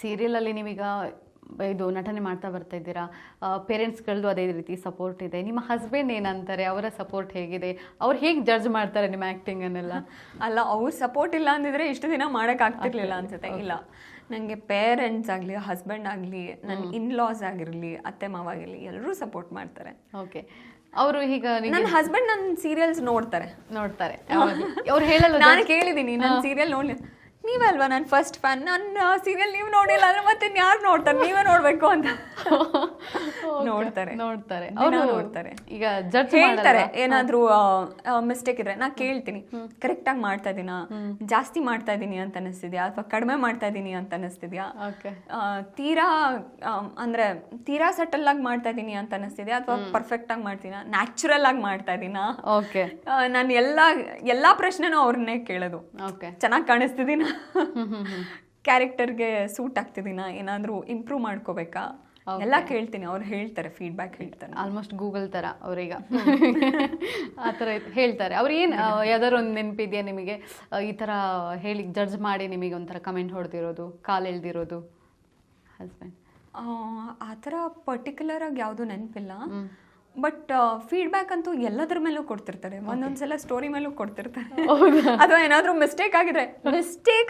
ಸೀರಿಯಲಲ್ಲಿ ನೀವೀಗ ಇದು ನಟನೆ ಮಾಡ್ತಾ ಬರ್ತಾ ಇದ್ದೀರಾ, ಪೇರೆಂಟ್ಸ್ಗಳದ್ದು ಅದೇ ರೀತಿ ಸಪೋರ್ಟ್ ಇದೆ. ನಿಮ್ಮ ಹಸ್ಬೆಂಡ್ ಏನಂತಾರೆ, ಅವರ ಸಪೋರ್ಟ್ ಹೇಗಿದೆ, ಅವ್ರು ಹೇಗೆ ಜಡ್ಜ್ ಮಾಡ್ತಾರೆ ನಿಮ್ಮ ಆ್ಯಕ್ಟಿಂಗನ್ನೆಲ್ಲ? ಅಲ್ಲ, ಅವ್ರ ಸಪೋರ್ಟ್ ಇಲ್ಲ ಅಂದಿದ್ರೆ ಇಷ್ಟು ದಿನ ಮಾಡೋಕ್ಕಾಗ್ತಿರ್ಲಿಲ್ಲ ಅನ್ಸುತ್ತೆ. ಇಲ್ಲ, ನನಗೆ ಪೇರೆಂಟ್ಸ್ ಆಗಲಿ, ಹಸ್ಬೆಂಡ್ ಆಗಲಿ, ನನ್ನ ಇನ್ಲಾಸ್ ಆಗಿರಲಿ, ಅತ್ತೆ ಮಾವ ಆಗಿರಲಿ, ಎಲ್ಲರೂ ಸಪೋರ್ಟ್ ಮಾಡ್ತಾರೆ. ಓಕೆ. ಅವರು ಈಗ ನನ್ನ ಹಸ್ಬೆಂಡ್ ನನ್ನ ಸೀರಿಯಲ್ಸ್ ನೋಡ್ತಾರೆ. ಅವ್ರು ಹೇಳಲ್ಲ? ನಾನು ಕೇಳಿದ್ದೀನಿ, ನನ್ನ ಸೀರಿಯಲ್ ನೋಡ್ಲಿ, ನೀವಲ್ವಾ ನನ್ನ ಫಸ್ಟ್ ಫ್ಯಾನ್, ನನ್ನ ಸೀರಿಯಲ್ ನೀವು ನೋಡಿಲ್ಲ ಅಂದ್ರೆ ಮತ್ತೆ ಯಾರು ನೋಡ್ತಾರೆ, ನೀವೇ ನೋಡ್ಬೇಕು ಅಂತ ನೋಡ್ತಾರೆ. ಅವ್ರು ನೋಡ್ತಾರೆ. ಈಗ ಜಡ್ಜ್ ಹೇಳ್ತಾರೆ, ಏನಾದ್ರೂ ಮಿಸ್ಟೇಕ್ ಇದ್ರೆ ನಾ ಕೇಳ್ತೀನಿ, ಕರೆಕ್ಟ್ ಆಗಿ ಮಾಡ್ತಾ ಇದೀನಾ, ಜಾಸ್ತಿ ಮಾಡ್ತಾ ಇದೀನಿ ಅಂತ ಅನಿಸ್ತಿದ್ಯಾ ಅಥವಾ ಕಡಿಮೆ ಮಾಡ್ತಾ ಇದೀನಿ ಅಂತ ಅನಿಸ್ತಿದ್ಯಾ, ತೀರಾ ಅಂದ್ರೆ ತೀರಾ ಸಟಲ್ ಆಗಿ ಮಾಡ್ತಾ ಇದೀನಿ ಅಂತ ಅನಿಸ್ತಿದ್ಯಾ ಅಥವಾ ಪರ್ಫೆಕ್ಟ್ ಆಗಿ ಮಾಡ್ತೀನ, ನ್ಯಾಚುರಲ್ ಆಗಿ ಮಾಡ್ತಾ ಇದೀನಾ. ನಾನು ಎಲ್ಲಾ ಪ್ರಶ್ನೆನೂ ಅವ್ರನ್ನೇ ಕೇಳೋದು. ಚೆನ್ನಾಗಿ ಕಾಣಿಸ್ತಿದ್ದೀನ, ಕ್ಯಾರೆಕ್ಟರ್ಗೆ ಸೂಟ್ ಆಗ್ತಿದ್ದೀನ, ಏನಾದ್ರೂ ಇಂಪ್ರೂವ್ ಮಾಡ್ಕೋಬೇಕಾ, ಎಲ್ಲ ಕೇಳ್ತೀನಿ. ಅವ್ರು ಹೇಳ್ತಾರೆ, ಫೀಡ್ಬ್ಯಾಕ್ ಹೇಳ್ತಾರೆ. ಆಲ್ಮೋಸ್ಟ್ ಗೂಗಲ್ ತರ ಅವ್ರೀಗ ಆ ಥರ ಹೇಳ್ತಾರೆ. ಅವ್ರು ಏನು ಯಾವ್ದಾದ್ರು ಒಂದು ನೆನಪಿದೆಯಾ ನಿಮಗೆ, ಈ ಥರ ಹೇಳಿ ಜಡ್ಜ್ ಮಾಡಿ ನಿಮಗೆ ಒಂಥರ ಕಮೆಂಟ್ ಹೊಡೆದಿರೋದು, ಕಾಲು ಎಳ್ದಿರೋದು ಹಸ್ಬೆಂಡ್? ಆ ಥರ ಪರ್ಟಿಕ್ಯುಲರ್ ಆಗಿ ಯಾವುದು ನೆನಪಿಲ್ಲ. ಬಟ್ ಫೀಡ್ಬ್ಯಾಕ್ ಅಂತೂ ಎಲ್ಲದ್ರ ಮೇಲೂ ಕೊಡ್ತಿರ್ತಾರೆ. ಒಂದೊಂದ್ಸಲ ಸ್ಟೋರಿ ಮೇಲೂ ಕೊಡ್ತಿರ್ತಾರೆ. ಅಥವಾ ಏನಾದರೂ ಮಿಸ್ಟೇಕ್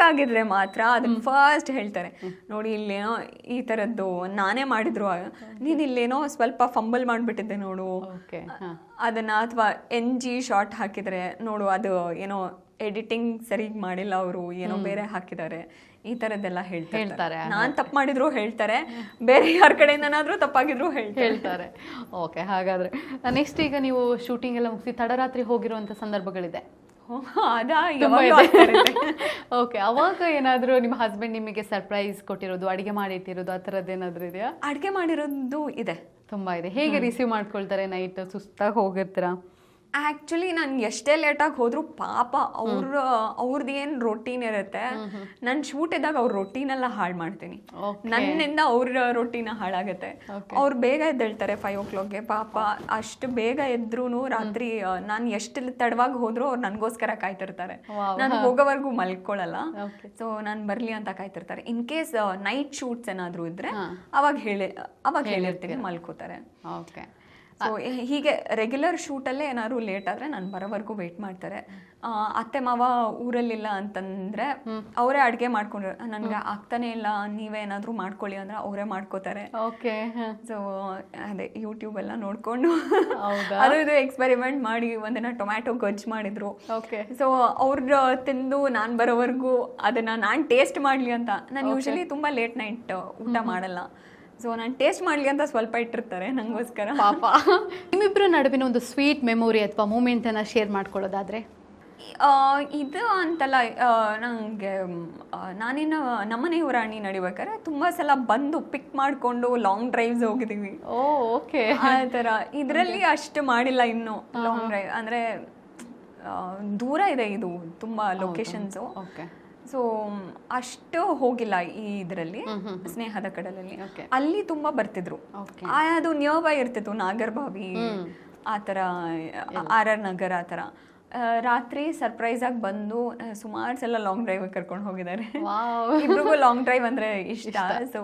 ಆಗಿದ್ರೆ ಮಾತ್ರ ಅದನ್ನ ಫಸ್ಟ್ ಹೇಳ್ತಾರೆ, ನೋಡಿ ಇಲ್ಲೇನೋ ಈ ಥರದ್ದು ನಾನೇ ಮಾಡಿದ್ರು, ನೀನು ಇಲ್ಲೇನೋ ಸ್ವಲ್ಪ ಫಂಬಲ್ ಮಾಡಿಬಿಟ್ಟಿದ್ದೆ ನೋಡು ಅದನ್ನ, ಅಥವಾ NG ಶಾರ್ಟ್ ಹಾಕಿದರೆ ನೋಡು ಅದು ಏನೋ ಎಡಿಟಿಂಗ್ ಸರಿಯಾಗಿ ಮಾಡಿಲ್ಲ, ಅವರು ಏನೋ ಬೇರೆ ಹಾಕಿದ್ದಾರೆ, ಈ ಥರದ್ದೆಲ್ಲ ಹೇಳ್ತಾರೆ. ನಾನು ತಪ್ಪು ಮಾಡಿದ್ರು ಹೇಳ್ತಾರೆ, ಬೇರೆ ಯಾರ ಕಡೆಯಿಂದನಾದರೂ ತಪ್ಪಾಗಿದ್ರು ಹೇಳ್ತಾರೆ. ಓಕೆ. ಹಾಗಾದರೆ ನೆಕ್ಸ್ಟ್ ಈಗ ನೀವು ಶೂಟಿಂಗ್ ಎಲ್ಲ ಮುಗಿಸಿ ತಡರಾತ್ರಿ ಹೋಗಿರುವಂಥ ಸಂದರ್ಭಗಳಿದೆ? ಓಕೆ. ಅವಾಗ ಏನಾದರೂ ನಿಮ್ಮ ಹಸ್ಬೆಂಡ್ ನಿಮಗೆ ಸರ್ಪ್ರೈಸ್ ಕೊಟ್ಟಿರೋದು, ಅಡುಗೆ ಮಾಡಿಟ್ಟಿರೋದು, ಆ ಥರದ್ದು ಏನಾದರೂ ಇದೆಯಾ? ಅಡುಗೆ ಮಾಡಿರೋದು ಇದೆ, ತುಂಬ ಇದೆ. ಹೇಗೆ ರಿಸೀವ್ ಮಾಡ್ಕೊಳ್ತಾರೆ? ನೈಟ್ ಸುಸ್ತಾಗಿ ಹೋಗಿರ್ತೀರಾ? ಆ್ಯಕ್ಚುಲಿ ನಾನು ಎಷ್ಟೇ ಲೇಟಾಗಿ ಹೋದರೂ ಪಾಪ ಅವ್ರದ್ದು ಏನು ರೊಟೀನ್ ಇರುತ್ತೆ, ನನ್ನ ಶೂಟ್ ಇದ್ದಾಗ ಅವ್ರ ರೊಟೀನೆಲ್ಲ ಹಾಳು ಮಾಡ್ತೀನಿ, ನನ್ನಿಂದ ಅವ್ರ ರೊಟೀನ ಹಾಳಾಗುತ್ತೆ. ಅವ್ರು ಬೇಗ ಎದ್ದೇಳ್ತಾರೆ 5 o'clockಗೆ. ಪಾಪ ಅಷ್ಟು ಬೇಗ ಎದ್ರೂ ರಾತ್ರಿ ನಾನು ಎಷ್ಟು ತಡವಾಗಿ ಹೋದರೂ ಅವ್ರು ನನಗೋಸ್ಕರ ಕಾಯ್ತಿರ್ತಾರೆ. ನಾನು ಹೋಗೋವರೆಗೂ ಮಲ್ಕೊಳ್ಳಲ್ಲ. ಸೊ ನಾನು ಬರಲಿ ಅಂತ ಕಾಯ್ತಿರ್ತಾರೆ. ಇನ್ ಕೇಸ್ ನೈಟ್ ಶೂಟ್ಸ್ ಏನಾದರೂ ಇದ್ರೆ ಅವಾಗ ಹೇಳಿರ್ತೀನಿ, ಮಲ್ಕೋತಾರೆ. ಓಕೆ. ಸೊ ಹೀಗೆ ರೆಗ್ಯುಲರ್ ಶೂಟಲ್ಲೇ ಏನಾದ್ರು ಲೇಟ್ ಆದರೆ ನಾನು ಬರೋವರೆಗೂ ವೆಯ್ಟ್ ಮಾಡ್ತಾರೆ. ಅತ್ತೆ ಮಾವ ಊರಲ್ಲಿಲ್ಲ ಅಂತಂದರೆ ಅವರೇ ಅಡುಗೆ ಮಾಡ್ಕೊಂಡ್ರೆ, ನನಗೆ ಆಗ್ತಾನೆ ಇಲ್ಲ ನೀವೇ ಏನಾದರೂ ಮಾಡ್ಕೊಳ್ಳಿ ಅಂದ್ರೆ ಅವರೇ ಮಾಡ್ಕೋತಾರೆ. ಓಕೆ. ಸೊ ಅದೇ ಯೂಟ್ಯೂಬ್ ಎಲ್ಲ ನೋಡಿಕೊಂಡು ಅದು ಇದು ಎಕ್ಸ್ಪೆರಿಮೆಂಟ್ ಮಾಡಿ ಒಂದಿನ ಟೊಮ್ಯಾಟೊ ಗೊಜ್ಜು ಮಾಡಿದ್ರು. ಓಕೆ. ಸೊ ಅವ್ರು ತಿಂದು ನಾನು ಬರೋವರೆಗೂ ಅದನ್ನು ನಾನು ಟೇಸ್ಟ್ ಮಾಡಲಿ ಅಂತ, ನಾನು ಯೂಶಲಿ ತುಂಬ ಲೇಟ್ ನೈಟ್ ಊಟ ಮಾಡಲ್ಲ. ಸೊ ನಾನು ಟೇಸ್ಟ್ ಮಾಡಲಿ ಅಂತ ಸ್ವಲ್ಪ ಇಟ್ಟಿರ್ತಾರೆ ನನಗೋಸ್ಕರ. ಪಾಪ. ನಿಮ್ಮಿಬ್ಬರ ನಡುವಿನ ಒಂದು ಸ್ವೀಟ್ ಮೆಮೊರಿ ಅಥವಾ ಮೂಮೆಂಟನ್ನು ಶೇರ್ ಮಾಡ್ಕೊಳ್ಳೋದಾದರೆ? ಇದು ಅಂತಲ್ಲ, ನನಗೆ ನಾನಿನ್ನು ನಮ್ಮನೆ ಯುವರಾಣಿ ನಡಿಬೇಕಾದ್ರೆ ತುಂಬ ಸಲ ಬಂದು ಪಿಕ್ ಮಾಡಿಕೊಂಡು ಲಾಂಗ್ ಡ್ರೈವ್ಸ್ ಹೋಗಿದ್ದೀವಿ. ಓಕೆ. ಆ ಥರ ಇದರಲ್ಲಿ ಅಷ್ಟು ಮಾಡಿಲ್ಲ ಇನ್ನೂ ಲಾಂಗ್ ಡ್ರೈವ್, ಅಂದರೆ ದೂರ ಇದೆ ಇದು ತುಂಬ ಲೊಕೇಶನ್ಸು. ಓಕೆ. ಸೊ ಅಷ್ಟು ಹೋಗಿಲ್ಲ ಈ ಇದರಲ್ಲಿ, ಸ್ನೇಹದ ಕಡಲಲ್ಲಿ. ಅಲ್ಲಿ ತುಂಬ ಬರ್ತಿದ್ರು, ಅದು ನಿಯರ್ ಬೈ ಇರ್ತಿತ್ತು, ನಾಗರಬಾವಿ ಆ ಥರ, RR ನಗರ ಆ ಥರ. ರಾತ್ರಿ ಸರ್ಪ್ರೈಸ್ ಆಗಿ ಬಂದು ಸುಮಾರು ಸಲ ಲಾಂಗ್ ಡ್ರೈವ್ ಕರ್ಕೊಂಡು ಹೋಗಿದ್ದಾರೆ. ಇಬ್ರಿಗೂ ಲಾಂಗ್ ಡ್ರೈವ್ ಅಂದರೆ ಇಷ್ಟ. ಸೊ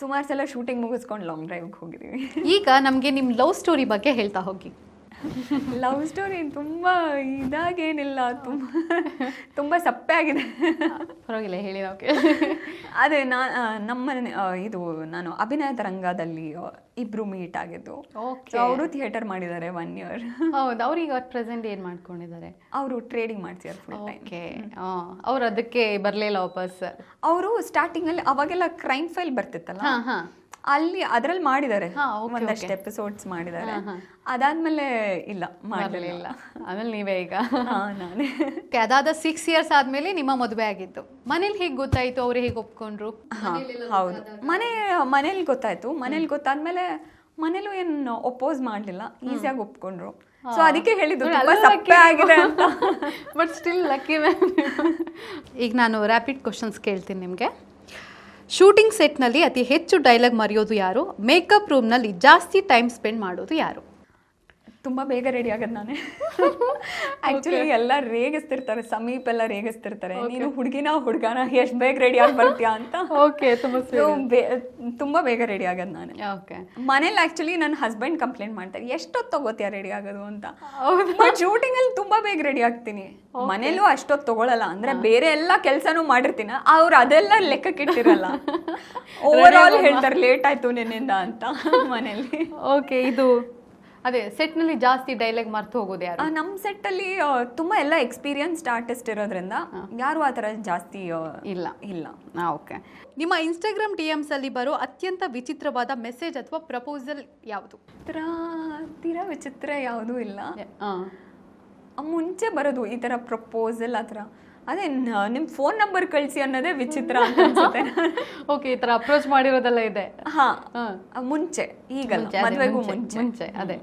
ಸುಮಾರು ಸಲ ಶೂಟಿಂಗ್ ಮುಗಿಸ್ಕೊಂಡು ಲಾಂಗ್ ಡ್ರೈವ್ಗೆ ಹೋಗಿದ್ದೀವಿ. ಈಗ ನಮಗೆ ನಿಮ್ಮ ಲವ್ ಸ್ಟೋರಿ ಬಗ್ಗೆ ಹೇಳ್ತಾ ಹೋಗಿ. ಲವ್ ಸ್ಟೋರಿ ತುಂಬ ಇದಾಗೇನಿಲ್ಲ, ತುಂಬ ಸಪ್ಪೆ ಆಗಿದೆ. ಪರವಾಗಿಲ್ಲ, ಹೇಳಿ. ಅದೇ ನಾನು ಅಭಿನಯದ ರಂಗದಲ್ಲಿ ಇಬ್ರು ಮೀಟ್ ಆಗಿದ್ದು. ಅವರು ಥಿಯೇಟರ್ ಮಾಡಿದ್ದಾರೆ 1 year. ಹೌದು. ಅವ್ರಿಗೆ ಪ್ರೆಸೆಂಟ್ ಏನು ಮಾಡ್ಕೊಂಡಿದ್ದಾರೆ? ಅವರು ಟ್ರೇಡಿಂಗ್ ಮಾಡ್ತಿದ್ದಾರೆ ಫುಲ್ ಟೈಮ್. ಓಕೆ. ಅವ್ರು ಅದಕ್ಕೆ ಬರಲಿಲ್ಲ ವಾಪಸ್? ಅವರು ಸ್ಟಾರ್ಟಿಂಗಲ್ಲಿ ಅವಾಗೆಲ್ಲ ಕ್ರೈಮ್ ಫೈಲ್ ಬರ್ತಿತ್ತಲ್ಲ, ಅದ್ರಲ್ಲಿ ಮಾಡಿದ್ದಾರೆ, ಒಂದಷ್ಟು ಎಪಿಸೋಡ್ಸ್ ಮಾಡಿದ್ದಾರೆ. ಅದಾದ್ಮೇಲೆ ಇಲ್ಲ, ಮಾಡಲಿಲ್ಲ. ಆಮೇಲೆ ನೀವೇ ಈಗ? ನಾನೇ. ಅದಾದ 6 years ಆದ್ಮೇಲೆ ನಿಮ್ಮ ಮದುವೆ ಆಗಿತ್ತು. ಮನೇಲಿ ಹೇಗೆ ಗೊತ್ತಾಯ್ತು? ಅವ್ರು ಹೇಗೆ ಒಪ್ಕೊಂಡ್ರು? ಹೌದು, ಮನೇಲಿ ಗೊತ್ತಾಯ್ತು. ಮನೇಲಿ ಗೊತ್ತಾದ್ಮೇಲೆ ಮನೇಲೂ ಏನು ಒಪ್ಪೋಸ್ ಮಾಡಲಿಲ್ಲ, ಈಸಿಯಾಗಿ ಒಪ್ಕೊಂಡ್ರು. ಸೊ ಅದಕ್ಕೆ ಹೇಳಿದ್ದು ಸಪ್ಪೆ ಆಗಿದೆ ಅಂತ. But still lucky ma'am. ಈಗ ನಾನು ರ್ಯಾಪಿಡ್ ಕ್ವಶನ್ಸ್ ಕೇಳ್ತೀನಿ ನಿಮಗೆ. ಶೂಟಿಂಗ್ ಸೆಟ್ನಲ್ಲಿ ಅತಿ ಹೆಚ್ಚು ಡೈಲಾಗ್ ಮರೆಯೋದು ಯಾರು? ಮೇಕಪ್ ರೂಮ್ನಲ್ಲಿ ಜಾಸ್ತಿ ಟೈಮ್ ಸ್ಪೆಂಡ್ ಮಾಡೋದು ಯಾರು? ತುಂಬ ಬೇಗ ರೆಡಿ ಆಗೋದು ನಾನೇ. ಆ್ಯಕ್ಚುಲಿ ಎಲ್ಲ ರೇಗಿಸ್ತಿರ್ತಾರೆ, ಸಮೀಪ್ ಎಲ್ಲ ರೇಗಿಸ್ತಿರ್ತಾರೆ, ನೀನು ಹುಡುಗನ ಎಷ್ಟು ಬೇಗ ರೆಡಿ ಆಗಿ ಬರ್ತೀಯಾ ಅಂತ. ಓಕೆ, ತುಂಬ ಬೇಗ ರೆಡಿ ಆಗೋದು ನಾನೇ. ಓಕೆ. ಮನೇಲಿ ಆ್ಯಕ್ಚುಲಿ ನನ್ನ ಹಸ್ಬೆಂಡ್ ಕಂಪ್ಲೇಂಟ್ ಮಾಡ್ತಾರೆ, ಎಷ್ಟೊತ್ತು ತಗೋತೀಯ ರೆಡಿ ಆಗೋದು ಅಂತ. ಬಟ್ ಶೂಟಿಂಗಲ್ಲಿ ತುಂಬ ಬೇಗ ರೆಡಿ ಆಗ್ತೀನಿ. ಮನೇಲೂ ಅಷ್ಟೊತ್ತು ತಗೊಳಲ್ಲ, ಅಂದ್ರೆ ಬೇರೆ ಎಲ್ಲ ಕೆಲಸನೂ ಮಾಡಿರ್ತೀನಿ, ಅವ್ರು ಅದೆಲ್ಲ ಲೆಕ್ಕಕ್ಕಿಟ್ಟಿರಲ್ಲ. ಓವರ್ ಆಲ್ ಹೇಳ್ತಾರೆ ಲೇಟ್ ಆಯ್ತು ನಿನ್ನಿಂದ ಅಂತ ಮನೇಲಿ. ಓಕೆ, ಇದು ಅದೇ ಸೆಟ್ನಲ್ಲಿ ಜಾಸ್ತಿ ಡೈಲಾಗ್ ಮರ್ತು ಹೋಗೋದು ಯಾರು? ನಮ್ಮ ಸೆಟ್ಟಲ್ಲಿ ತುಂಬ ಎಲ್ಲ ಎಕ್ಸ್ಪೀರಿಯನ್ಸ್ಡ್ ಆರ್ಟಿಸ್ಟ್ ಇರೋದ್ರಿಂದ ಯಾರು ಆ ಥರ ಜಾಸ್ತಿ ಇಲ್ಲ. ಓಕೆ. ನಿಮ್ಮ ಇನ್ಸ್ಟಾಗ್ರಾಮ್ DMs ಅಲ್ಲಿ ಬರೋ ಅತ್ಯಂತ ವಿಚಿತ್ರವಾದ ಮೆಸೇಜ್ ಅಥವಾ ಪ್ರಪೋಸಲ್ ಯಾವುದು? ತೀರಾ ವಿಚಿತ್ರ ಯಾವುದೂ ಇಲ್ಲ. ಮುಂಚೆ ಬರೋದು ಈ ಥರ ಪ್ರಪೋಸಲ್ ಆ ಥರ, ಅದೇ ನಿಮ್ಮ ಫೋನ್ ನಂಬರ್ ಕಳಿಸಿ ಅನ್ನೋದೇ ವಿಚಿತ್ರ ಅಂತ ಅನ್ಸುತ್ತೆ. ಓಕೆ, ಈ ಥರ ಅಪ್ರೋಚ್ ಮಾಡಿರೋದೆಲ್ಲ ಇದೆ. ಮುಂಚೆ, ಈಗಲ್ಲ, ಮದುವೆಗೂ ಮುಂಚೆ. ಅದೇ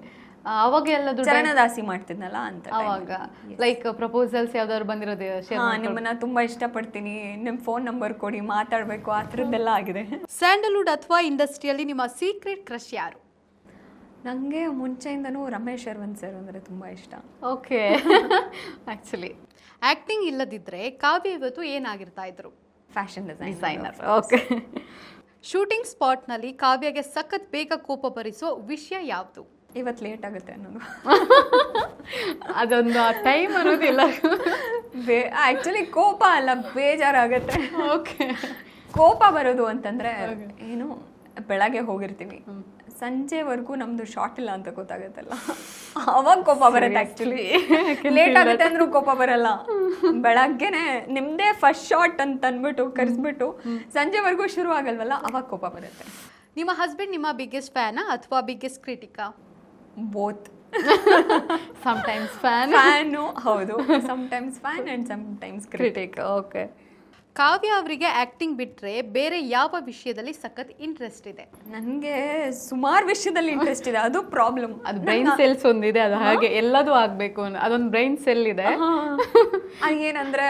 ಅವಾಗ ಎಲ್ಲದು ಚರಣದಾಸಿ ಮಾಡ್ತಿದ್ನಲ್ಲ ಅಂತ. ಅವಾಗ ಲೈಕ್ ಪ್ರಪೋಸಲ್ಸ್ ಯಾವ್ದಾದ್ರು ಬಂದಿರೋದು? ನಿಮ್ಮನ್ನ ತುಂಬಾ ಇಷ್ಟಪಡ್ತೀನಿ, ನಿಮ್ಮ ಫೋನ್ ನಂಬರ್ ಕೊಡಿ, ಮಾತಾಡಬೇಕು, ಆ ಥರದ್ದೆಲ್ಲ ಆಗಿದೆ. ಸ್ಯಾಂಡಲ್ವುಡ್ ಅಥವಾ ಇಂಡಸ್ಟ್ರಿಯಲ್ಲಿ ನಿಮ್ಮ ಸೀಕ್ರೆಟ್ ಕ್ರಶ್ ಯಾರು? ನನಗೆ ಮುಂಚೆಯಿಂದನೂ ರಮೇಶ್ ಅರವಿಂದ್ ಸರ್ ಅಂದರೆ ತುಂಬ ಇಷ್ಟ. ಓಕೆ. ಆ್ಯಕ್ಚುಲಿ ಆ್ಯಕ್ಟಿಂಗ್ ಇಲ್ಲದಿದ್ದರೆ ಕಾವ್ಯ ಇವತ್ತು ಏನಾಗಿರ್ತಾ ಇದ್ರು? Fashion designer. ಓಕೆ. ಶೂಟಿಂಗ್ ಸ್ಪಾಟ್ನಲ್ಲಿ ಕಾವ್ಯಗೆ ಸಖತ್ ಬೇಗ ಕೋಪ ಬರಿಸೋ ವಿಷಯ ಯಾವುದು? ಇವತ್ತು ಲೇಟ್ ಆಗುತ್ತೆ ಅನ್ನೋದು. ಅದೊಂದು ಟೈಮ್ ಅನ್ನೋದಿಲ್ಲ. ಆ್ಯಕ್ಚುಲಿ ಕೋಪ ಅಲ್ಲ, ಬೇಜಾರಾಗುತ್ತೆ. ಓಕೆ. ಕೋಪ ಬರೋದು ಅಂತಂದರೆ ಏನು, ಬೆಳಗ್ಗೆ ಹೋಗಿರ್ತೀವಿ, ಸಂಜೆವರೆಗೂ ನಮ್ದು ಶಾರ್ಟ್ ಇಲ್ಲ ಅಂತ ಗೊತ್ತಾಗುತ್ತಲ್ಲ, ಅವಾಗ ಕೋಪ ಬರುತ್ತೆ. ಆ್ಯಕ್ಚುಲಿ ಲೇಟ್ ಆಗುತ್ತೆ ಅಂದ್ರೂ ಕೋಪ ಬರಲ್ಲ. ಬೆಳಗ್ಗೆನೆ ನಿಮ್ದೇ ಫಸ್ಟ್ ಶಾರ್ಟ್ ಅಂತ ಅಂದ್ಬಿಟ್ಟು ಕರೆಸ್ಬಿಟ್ಟು ಸಂಜೆವರೆಗೂ ಶುರು ಆಗಲ್ವಲ್ಲ, ಅವಾಗ ಕೋಪ ಬರುತ್ತೆ. ನಿಮ್ಮ ಹಸ್ಬೆಂಡ್ ನಿಮ್ಮ ಬಿಗ್ಗೆಸ್ಟ್ ಫ್ಯಾನಾ ಅಥವಾ ಬಿಗ್ಗೆಸ್ಟ್ ಕ್ರಿಟಿಕಾ? ಬೋತ್. ಸಮ್ಟೈಮ್ಸ್ ಫ್ಯಾನು, ಹೌದು, sometimes fan and sometimes critic. Okay. Kavya ಅವರಿಗೆ ಆ್ಯಕ್ಟಿಂಗ್ ಬಿಟ್ಟರೆ ಬೇರೆ ಯಾವ ವಿಷಯದಲ್ಲಿ ಸಖತ್ ಇಂಟ್ರೆಸ್ಟ್ ಇದೆ? ನನಗೆ ಸುಮಾರು ವಿಷಯದಲ್ಲಿ ಇಂಟ್ರೆಸ್ಟ್ ಇದೆ, ಅದು ಪ್ರಾಬ್ಲಮ್. ಅದು ಬ್ರೈನ್ ಸೆಲ್ಸ್ ಒಂದಿದೆ, ಅದು ಹಾಗೆ ಎಲ್ಲದೂ ಆಗಬೇಕು ಅನ್ನೋ ಅದೊಂದು ಬ್ರೈನ್ ಸೆಲ್ ಇದೆ. ಏನಂದರೆ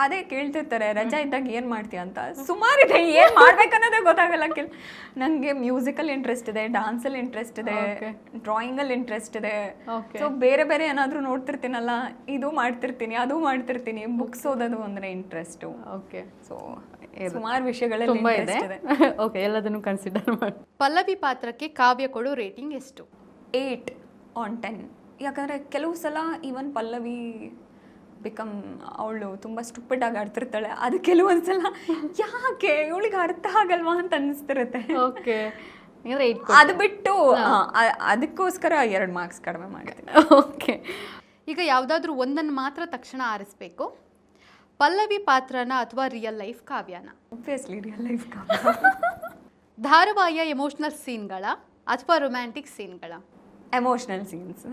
ಅದೇ ಕೇಳ್ತಿರ್ತಾರೆ ರಜಾ ಇದ್ದಾಗ ಏನು ಮಾಡ್ತೀಯ ಅಂತ. ಸುಮಾರಿದೆ, ಏನು ಮಾಡ್ಬೇಕನ್ನೋದೇ ಗೊತ್ತಾಗಲ್ಲ. ನನಗೆ ಮ್ಯೂಸಿಕಲ್ಲಿ ಇಂಟ್ರೆಸ್ಟ್ ಇದೆ, ಡ್ಯಾನ್ಸಲ್ಲಿ ಇಂಟ್ರೆಸ್ಟ್ ಇದೆ, ಡ್ರಾಯಿಂಗಲ್ಲಿ ಇಂಟ್ರೆಸ್ಟ್ ಇದೆ. ಸೊ ಬೇರೆ ಬೇರೆ ಏನಾದರೂ ನೋಡ್ತಿರ್ತೀನಲ್ಲ, ಇದು ಮಾಡ್ತಿರ್ತೀನಿ, ಅದು ಮಾಡ್ತಿರ್ತೀನಿ. ಬುಕ್ಸ್ ಓದೋದು ಅಂದರೆ ಇಂಟ್ರೆಸ್ಟು. ಓಕೆ. ಸೊ ಸುಮಾರು ವಿಷಯಗಳಲ್ಲಿ ತುಂಬ ಇದೆ. ಓಕೆ, ಎಲ್ಲದನ್ನು ಕನ್ಸಿಡರ್ ಮಾಡಿ. ಪಲ್ಲವಿ ಪಾತ್ರಕ್ಕೆ ಕಾವ್ಯ ಕೊಡೋ ರೇಟಿಂಗ್ ಎಷ್ಟು? 8/10. ಯಾಕಂದರೆ ಕೆಲವು ಸಲ ಈವನ್ ಪಲ್ಲವಿ ಅವಳು ತುಂಬ ಸ್ಟುಪಿಡ್ ಆಗಿ ಆಡ್ತಿರ್ತಾಳೆ, ಅದು ಕೆಲವೊಂದ್ಸಲ ಯಾಕೆ ಇವಳಿಗೆ ಅರ್ಥ ಆಗಲ್ವಾ ಅಂತ ಅನಿಸ್ತಿರುತ್ತೆ. ಓಕೆ. ಅದು ಬಿಟ್ಟು ಅದಕ್ಕೋಸ್ಕರ 2 ಮಾರ್ಕ್ಸ್ ಕಡಿಮೆ ಮಾಡ್ತೀನಿ. ಓಕೆ. ಈಗ ಯಾವುದಾದ್ರೂ ಒಂದನ್ನು ಮಾತ್ರ ತಕ್ಷಣ ಆರಿಸ್ಬೇಕು, ಪಲ್ಲವಿ ಪಾತ್ರನ ಅಥವಾ ರಿಯಲ್ ಲೈಫ್ ಕಾವ್ಯನ? Obviously real life Kavya. ಧಾರಾವಾಹಿಯ ಎಮೋಷನಲ್ ಸೀನ್ಗಳ ಅಥವಾ ರೊಮ್ಯಾಂಟಿಕ್ ಸೀನ್ಗಳ? Emotional scenes.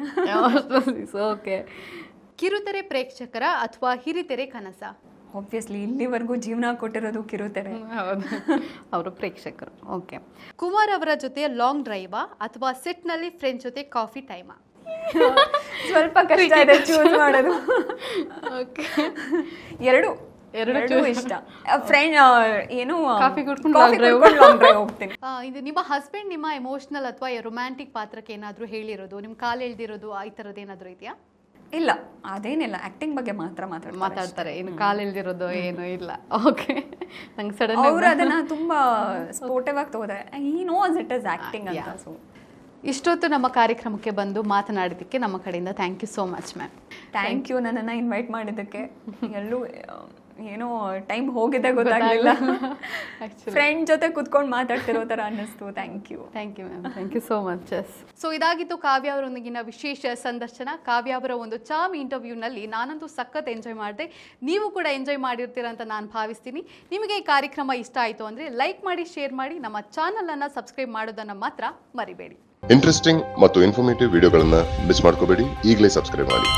ಓಕೆ. ಕಿರುತೆರೆ ಪ್ರೇಕ್ಷಕರ ಅಥವಾ ಹಿರಿತೆರೆ ಕನಸ? ಆಬ್ವಿಯಸ್ಲಿ ಇಲ್ಲಿವರೆಗೂ ಜೀವನ ಕೊಟ್ಟಿರೋದು ಕಿರುತೆರೆ. ಹೌದು, ಅವರು ಪ್ರೇಕ್ಷಕರು. ಓಕೆ. ಕುಮಾರ್ ಅವರ ಜೊತೆ ಲಾಂಗ್ ಡ್ರೈವಾ ಅಥವಾ ಸೆಟ್ನಲ್ಲಿ ಫ್ರೆಂಡ್ ಜೊತೆ ಕಾಫಿ ಟೈಮಾ? ಸ್ವಲ್ಪ ಕಷ್ಟ ಇದೆ ಚೂಸ್ ಮಾಡೋದು. ಓಕೆ. ಎರಡು ಇಷ್ಟ. ಫ್ರೆಂಡ್ ಏನು ಕಾಫಿ ಕುಡ್ಕೊಂಡು ಲಾಂಗ್ ಡ್ರೈವ್ ಹೋಗ್ತೀನಿ. ಇದು ನಿಮ್ಮ ಹಸ್ಬೆಂಡ್ ನಿಮ್ಮ ಎಮೋಷನಲ್ ಅಥವಾ ರೊಮ್ಯಾಂಟಿಕ್ ಪಾತ್ರಕ್ಕೆ ಏನಾದರೂ ಹೇಳಿರೋದು, ನಿಮ್ಮ ಕಾಲು ಎಳ್ದಿರೋದು, ಈ ಥರದ್ದು ಏನಾದರೂ ಇದೆಯಾ? ಇಲ್ಲ, ಅದೇನಿಲ್ಲ. ಆಕ್ಟಿಂಗ್ ಬಗ್ಗೆ ಮಾತ್ರ ಮಾತಾಡ್ತಾರೆ, ಇನ್ನು ಕಾಲು ಎಳ್ದಿರೋದು ಏನೂ ಇಲ್ಲ. ಓಕೆ. ನಂಗೆ ಸಡನ್ ಅವರು ಅದನ್ನ ತುಂಬಾ ಸ್ಪೋರ್ಟಿವ್ ಆಗಿ ತಗೋತಾರೆ, ಈ ನೋಸ್ ಇಟ್ ಇಸ್ ಆಕ್ಟಿಂಗ್ ಅಂತ. ಸೊ ಇಷ್ಟೊತ್ತು ನಮ್ಮ ಕಾರ್ಯಕ್ರಮಕ್ಕೆ ಬಂದು ಮಾತನಾಡಿದ್ದಕ್ಕೆ ನಮ್ಮ ಕಡೆಯಿಂದ thank you so much ma'am. Thank you ನನ್ನನ್ನು ಇನ್ವೈಟ್ ಮಾಡಿದ್ದಕ್ಕೆ. ಎಲ್ಲೂ ಏನೋ ಟೈಮ್ ಹೋಗಿದೆ ಗೊತ್ತಾಗಲಿಲ್ಲ, ಫ್ರೆಂಡ್ ಜೊತೆ ಕುತ್ಕೊಂಡು ಮಾತಾಡ್ತಿರೋ ಥರ ಅನ್ನಿಸ್ತು. Thank you ma'am, thank you so much. So ಇದಾಗಿತ್ತು ಕಾವ್ಯ ಅವರೊಂದಿಗಿನ ವಿಶೇಷ ಸಂದರ್ಶನ. ಕಾವ್ಯ ಅವರ ಒಂದು ಚಾಮ್ ಇಂಟರ್ವ್ಯೂನಲ್ಲಿ ನಾನಂತೂ ಸಖತ್ ಎಂಜಾಯ್ ಮಾಡಿದೆ, ನೀವು ಕೂಡ ಎಂಜಾಯ್ ಮಾಡಿರ್ತೀರ ಅಂತ ನಾನು ಭಾವಿಸ್ತೀನಿ. ನಿಮಗೆ ಈ ಕಾರ್ಯಕ್ರಮ ಇಷ್ಟ ಆಯಿತು ಅಂದರೆ ಲೈಕ್ ಮಾಡಿ, ಶೇರ್ ಮಾಡಿ, ನಮ್ಮ ಚಾನಲನ್ನು ಸಬ್ಸ್ಕ್ರೈಬ್ ಮಾಡೋದನ್ನು ಮಾತ್ರ ಮರಿಬೇಡಿ. ಇಂಟ್ರೆಸ್ಟಿಂಗ್ ಮತ್ತು ಇನ್ಫಾರ್ಮೇಟಿವ್ ವಿಡಿಯೋಗಳನ್ನು ಮಿಸ್ ಮಾಡ್ಕೋಬೇಡಿ, ಈಗಲೇ ಸಬ್ಸ್ಕ್ರೈಬ್ ಮಾಡಿ.